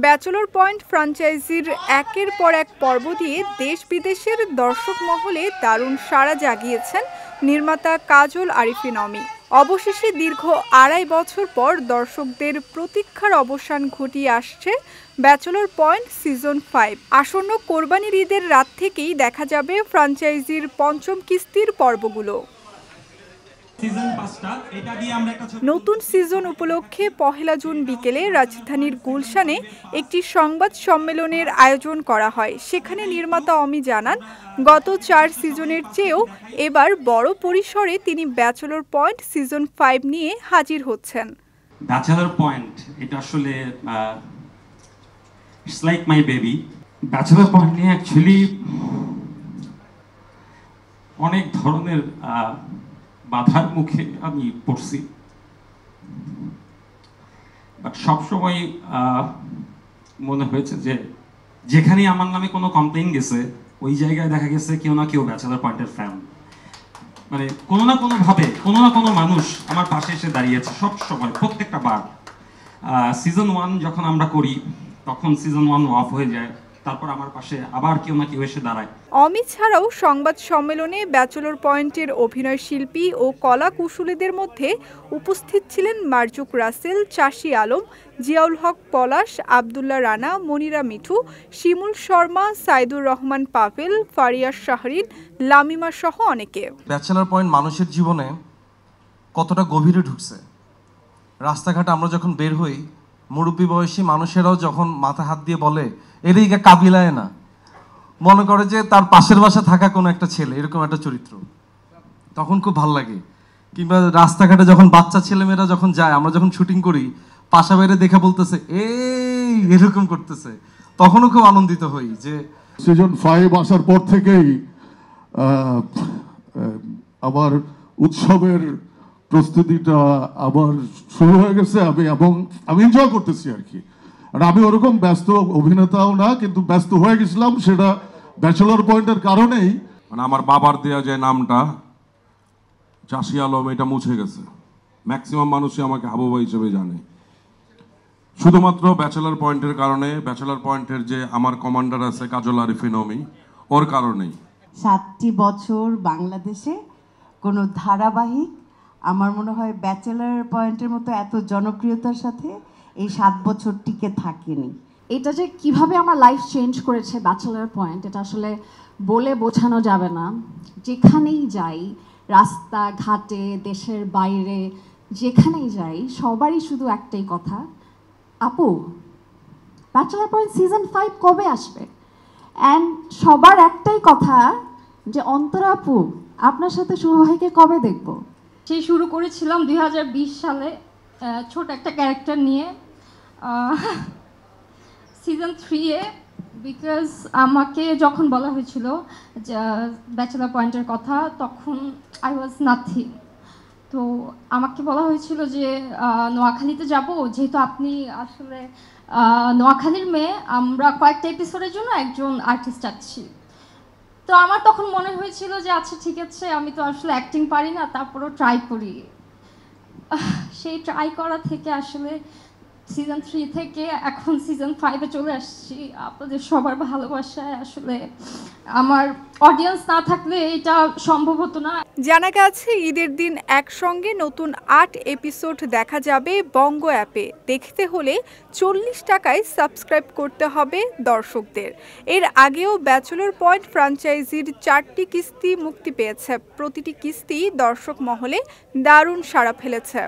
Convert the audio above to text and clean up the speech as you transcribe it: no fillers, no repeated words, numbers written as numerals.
Bachelor point ফ্র্যাঞ্চাইজির একের পর এক পর্ব দিয়ে দেশ বিদেশের দর্শক মহলে দারুণ সাড়া জাগিয়েছেন নির্মাতা কাজল আরিফিন অমি। অবশেষে দীর্ঘ ২.৫ বছর পর দর্শকদের প্রতীক্ষার অবসান ঘটিয়ে আসছে ব্যাচেলর পয়েন্ট সিজন ৫। আসন্ন কোরবানির ঈদের রাত থেকেই দেখা যাবে ফ্র্যাঞ্চাইজির পঞ্চম কিস্তির পর্বগুলো। নতুন সিজন উপলক্ষে ১ জুন বিকেলে রাজধানীর গুলশানে একটি সংবাদ সম্মেলনের আয়োজন করা হয়। সেখানে নির্মাতা অমি জানান, গত ৪ সিজনের চেয়েও এবার বড় পরিসরে তিনি ব্যাচেলর পয়েন্ট সিজন ৫ নিয়ে হাজির হচ্ছেন। ব্যাচেলর পয়েন্ট এটা আসলে it's like my baby. Bachelor point নিয়ে অ্যাকচুয়ালি অনেক ধরনের বাধার মুখে আমি পড়ছি, বাট সবসময় মনে হয়েছে যে যেখানে আমার নামে কোনো কমপ্লেইন গেছে ওই জায়গায় দেখা গেছে কেউ না কেউ ব্যাচেলর পয়েন্টের ফ্যান, মানে কোনো না কোনো ভাবে কোনো না কোনো মানুষ আমার পাশে এসে দাঁড়িয়েছে সব সময়, প্রত্যেকটা বার। সিজন 1 যখন আমরা করি তখন সিজন 1 অফ হয়ে যায়, তারপর আমার পাশে আবার কেউ না কেউ এসে দাঁড়ায়। অমি ছাড়াও সংবাদ সম্মেলনে ব্যাচেলর পয়েন্টের অভিনয় শিল্পী ও কলা কুশলীদের মধ্যে উপস্থিত ছিলেন মারজুক রাসেল, চাষী আলম, জিয়াউল হক পলাশ, আব্দুল্লাহ রানা, মনিরা মিঠু, শিমুল শর্মা, সাইদুর রহমান পাভেল, ফারিয়া শাহরিন, লামিমা সহ অনেকে। ব্যাচেলর পয়েন্ট মানুষের জীবনে কতটা গভীরে ঢুকছে। রাস্তাঘাটে আমরা যখন বের হই, মুরব্বী বয়সী মানুষেরাও যখন মাথা হাত দিয়ে বলে এদিকে কাবিলায় না, মনে করে যে তার পাশের বাসা থাকা কোনো একটা ছেলে, এরকম একটা চরিত্র, তখন খুব ভালো লাগে। কিংবা রাস্তাঘাটে যখন বাচ্চা ছেলেমেয়েরা যখন যায়, আমরা যখন শুটিং করি, পাশা বাইরে দেখে বলতেছে এই এরকম করতেছে, তখনও খুব আনন্দিত হই। যে সিজন ৫ আসার পর থেকেই আবার উৎসবের প্রস্তুতিটা আবার শুরু হয়ে গেছে, আমি এনজয় করতেছি আর কি। আর আমি ওরকম ব্যস্ত অভিনেতাও না, কিন্তু ব্যস্ত হয়ে গেছিলাম সেটা ব্যাচেলর পয়েন্টের কারণেই। মানে আমার বাবার দেয়া যে নামটা চাষী আলম, এটা মুছে গেছে। ম্যাক্সিমাম মানুষই আমাকে হাবুবা হিসেবে জানে শুধুমাত্র ব্যাচেলর পয়েন্টের কারণে। ব্যাচেলর পয়েন্টের যে আমার কমান্ডার আছে কাজল আরিফিন অমি, ওর কারণেই। ৭টি বছর বাংলাদেশে কোনো ধারাবাহিক আমার মনে হয় ব্যাচেলর পয়েন্টের মতো এত জনপ্রিয়তার সাথে এই ৭ বছর টিকে থাকেনি। এটা যে কিভাবে আমার লাইফ চেঞ্জ করেছে ব্যাচেলর পয়েন্ট, এটা আসলে বলে বোঝানো যাবে না। যেখানেই যাই, রাস্তা ঘাটে, দেশের বাইরে, যেখানেই যাই, সবারই শুধু একটাই কথা, আপু ব্যাচেলর পয়েন্ট সিজন ৫ কবে আসবে? অ্যান্ড সবার একটাই কথা যে অন্তরা আপু আপনার সাথে শুভ ভাইকে কবে দেখব? সেই শুরু করেছিলাম ২০২০ সালে ছোট একটা ক্যারেক্টার নিয়ে সিজন 3-এ, বিকজ আমাকে যখন বলা হয়েছিল ব্যাচেলর পয়েন্টের কথা, তখন আই ওয়াজ নাথিং। তো আমাকে বলা হয়েছিল যে নোয়াখালীতে যাব, যেহেতু আপনি আসলে নোয়াখালীর মেয়ে, আমরা কয়েকটা এপিসোডের জন্য একজন আর্টিস্ট চাচ্ছি। তো আমার তখন মনে হয়েছিল যে আচ্ছা ঠিক আছে, আমি তো আসলে অ্যাক্টিং পারি না, তারপরেও ট্রাই করি। সেই ট্রাই করা থেকে আসলে সিজন 3 থেকে এখন সিজন 5-এ চলে আসছি। আপনাদের সবার ভালোবাসায় আসলে আমার অডিয়েন্স না থাকলে এটা সম্ভব হতো না। জানা গেছে ঈদের দিন একসঙ্গে নতুন ৮ এপিসোড দেখা যাবে বঙ্গ অ্যাপে। দেখতে হলে ৪০ টাকায় সাবস্ক্রাইব করতে হবে দর্শকদের। এর আগেও ব্যাচেলর পয়েন্ট ফ্র্যাঞ্চাইজির ৪টি কিস্তি মুক্তি পেয়েছে। প্রতিটি কিস্তি দর্শক মহলে দারুণ সাড়া ফেলেছে।